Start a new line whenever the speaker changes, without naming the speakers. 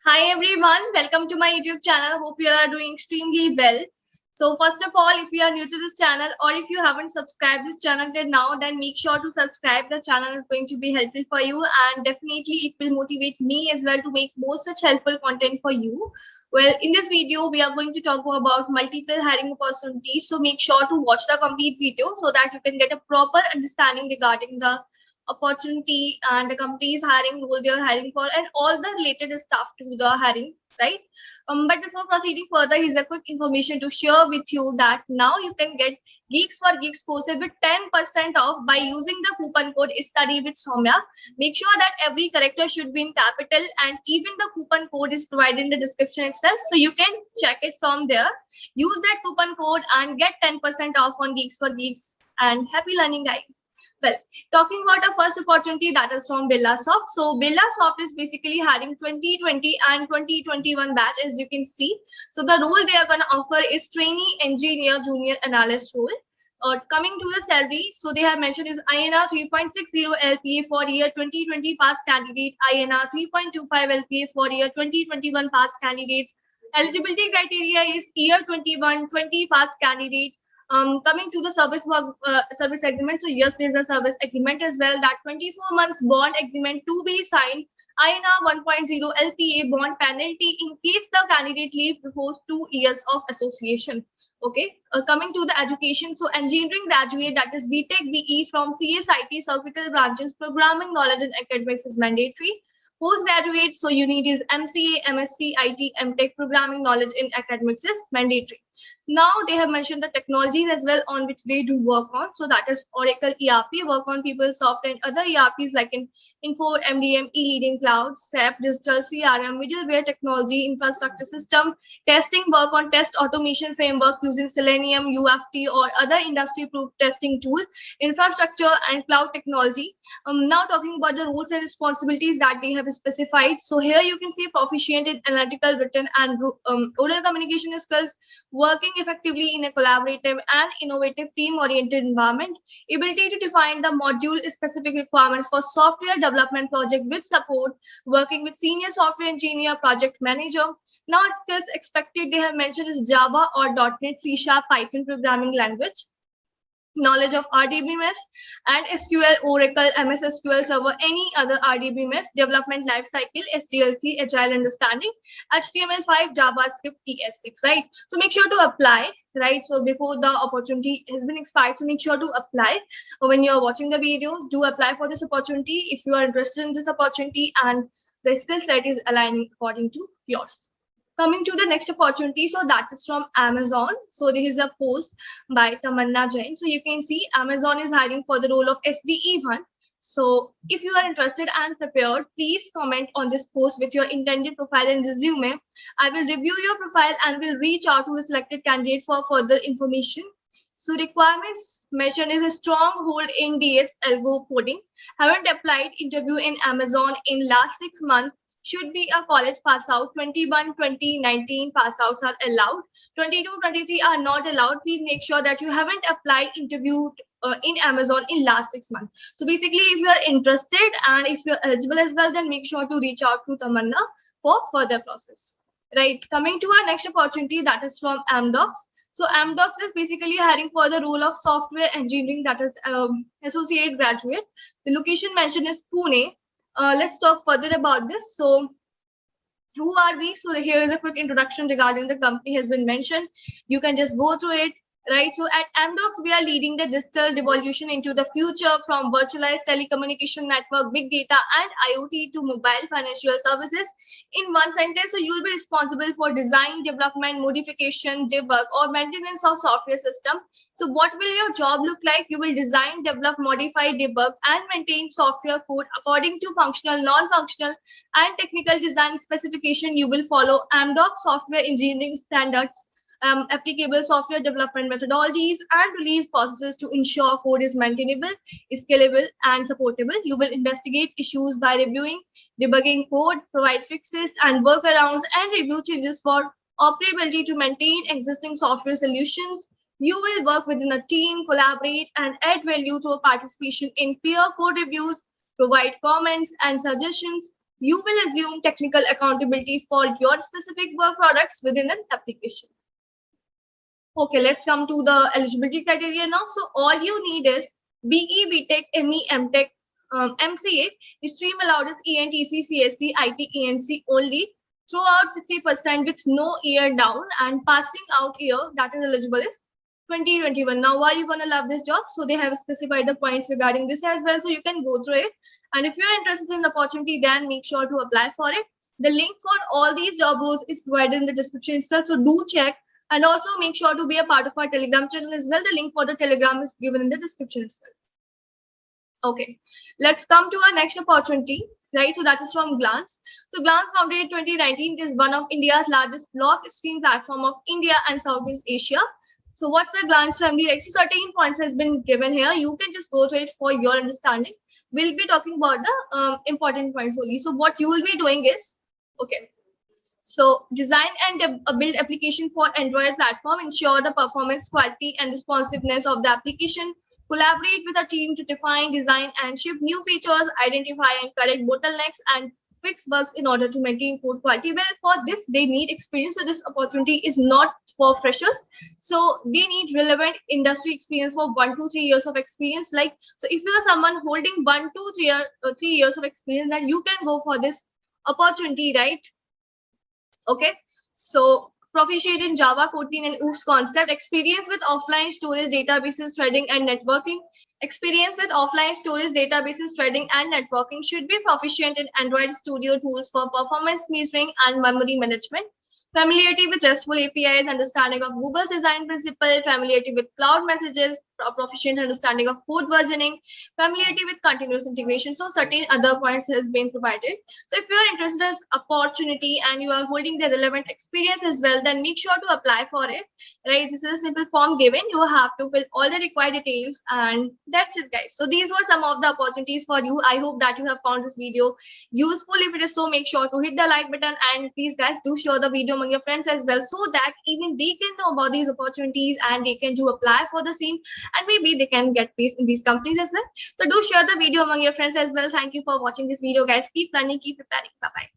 Hi everyone, welcome to my YouTube channel. Hope you are doing extremely well. So first of all, if you are new to this channel or if you haven't subscribed this channel till now, then make sure to subscribe. The channel is going to be helpful for you and definitely it will motivate me as well to make more such helpful content for you. Well, in this video, we are going to talk about multiple hiring opportunities. So make sure to watch the complete video so that you can get a proper understanding regarding the opportunity and the company's hiring role they are hiring for and all the related stuff to the hiring, right? But before proceeding further, here's a quick information to share with you that now you can get Geeks for Geeks courses with 10% off by using the coupon code Study with Soumya. Make sure that every character should be in capital and even the coupon code is provided in the description itself. So you can check it from there. Use that coupon code and get 10% off on Geeks for Geeks. And happy learning, guys. Well, talking about our first opportunity, that is from Birlasoft. So Birlasoft is basically hiring 2020 and 2021 batch, as you can see. So the role they are going to offer is trainee engineer junior analyst role. Coming to the salary, so they have mentioned is INR 3.60 LPA for year 2020 past candidate, INR 3.25 LPA for year 2021 past candidate. Eligibility criteria is year 21-20 past candidate. Coming to the service agreement, so yes, there's a service agreement as well, that 24 months bond agreement to be signed, INR 1.0 LPA bond penalty in case the candidate leaves before 2 years of association. Okay, coming to the education, so engineering graduate, that is BTech BE from CSIT circuitous branches, programming knowledge and academics is mandatory. Postgraduate, so you need is MCA, MSc, IT, MTech, programming knowledge in academics is mandatory. Now they have mentioned the technologies as well on which they do work on. So that is Oracle ERP, work on PeopleSoft and other ERPs like in Info, MDM, E-Leading Cloud, SAP, Digital CRM, middleware technology, infrastructure system, testing, work on test automation framework using Selenium, UFT or other industry-proof testing tool, infrastructure and cloud technology. Now talking about the roles and responsibilities that they have specified. So here you can see proficient in analytical, written and oral communication skills, working effectively in a collaborative and innovative team-oriented environment, ability to define the module-specific requirements for software development project with support, working with senior software engineer, project manager. Now skills expected they have mentioned is Java or .NET, C#, Python programming language, knowledge of RDBMS and SQL, Oracle, MS SQL Server, any other RDBMS, development lifecycle, SDLC, Agile understanding, HTML5, JavaScript, ES6, right? So make sure to apply, right? So before the opportunity has been expired, so make sure to apply. When you're watching the videos, do apply for this opportunity if you are interested in this opportunity and the skill set is aligning according to yours. Coming to the next opportunity, so that is from Amazon. So there is a post by Tamanna Jain. So you can see Amazon is hiring for the role of SDE1. So if you are interested and prepared, please comment on this post with your intended profile and resume. I will review your profile and will reach out to the selected candidate for further information. So requirements mentioned is a strong hold in DS algo coding. Haven't applied interview in Amazon in last 6 months. Should be a college pass out. 21, 2019 pass outs are allowed. 22, 23 are not allowed. Please make sure that you haven't applied interviewed in Amazon in last 6 months. So basically, if you are interested and if you're eligible as well, then make sure to reach out to Tamanna for further process. Right. Coming to our next opportunity, that is from Amdocs. So Amdocs is basically hiring for the role of software engineering, that is associate graduate. The location mentioned is Pune. Let's talk further about this. So who are we? So here is a quick introduction regarding the company has been mentioned. You can just go through it, right? So at Amdocs, we are leading the digital revolution into the future from virtualized telecommunication network, big data and IoT to mobile financial services. In one sentence, so you will be responsible for design, development, modification, debug or maintenance of software system. So what will your job look like? You will design, develop, modify, debug, and maintain software code according to functional, non-functional, and technical design specification. You will follow Amdocs software engineering standards, applicable software development methodologies, and release processes to ensure code is maintainable, scalable, and supportable. You will investigate issues by reviewing, debugging code, provide fixes and workarounds, and review changes for operability to maintain existing software solutions. You will work within a team, collaborate, and add value through participation in peer code reviews, provide comments and suggestions, You will assume technical accountability for your specific work products within an application. Okay, let's come to the eligibility criteria now. So all you need is BE, BTech, ME, MTech, MCA. The stream allowed is ENTC, CSC, IT, ENC only. Throughout 60% with no year down, and passing out year that is eligible is 2021. Now, why are you going to love this job? So they have specified the points regarding this as well. So you can go through it. And if you're interested in the opportunity, then make sure to apply for it. The link for all these job roles is provided in the description itself. So do check. And also make sure to be a part of our Telegram channel as well. The link for the Telegram is given in the description itself. Okay, let's come to our next opportunity, right? So that is from Glance. So Glance, founded in 2019, is one of India's largest blog stream platform of India and Southeast Asia. So what's the Glance family like? So certain points has been given here. You can just go through it for your understanding. We'll be talking about the important points only. So what you will be doing is, okay. So design and build application for Android platform, ensure the performance, quality, and responsiveness of the application. Collaborate with a team to define, design, and ship new features, identify and correct bottlenecks, and fix bugs in order to maintain code quality. Well, for this, they need experience. So this opportunity is not for freshers. So they need relevant industry experience for 1 to 3 years of experience. Like, so if you are someone holding 1 to 3 years of experience, then you can go for this opportunity, right? Okay, so proficient in Java, Kotlin, and OOPS concept, experience with offline storage databases, threading, and networking. Experience with offline storage databases, threading, and networking. Should be proficient in Android Studio tools for performance measuring and memory management. Familiarity with RESTful APIs, understanding of Google's design principle, familiarity with cloud messages, proficient understanding of code versioning, familiarity with continuous integration. So certain other points has been provided. So if you are interested in this opportunity and you are holding the relevant experience as well, then make sure to apply for it, right? This is a simple form given. You have to fill all the required details, and that's it, guys. So these were some of the opportunities for you. I hope that you have found this video useful. If it is so, make sure to hit the like button, and please guys do share the video among your friends as well, so that even they can know about these opportunities and they can do apply for the same, and maybe they can get placed in these companies as well. So do share the video among your friends as well. Thank you for watching this video, guys. Keep learning, keep preparing. Bye bye.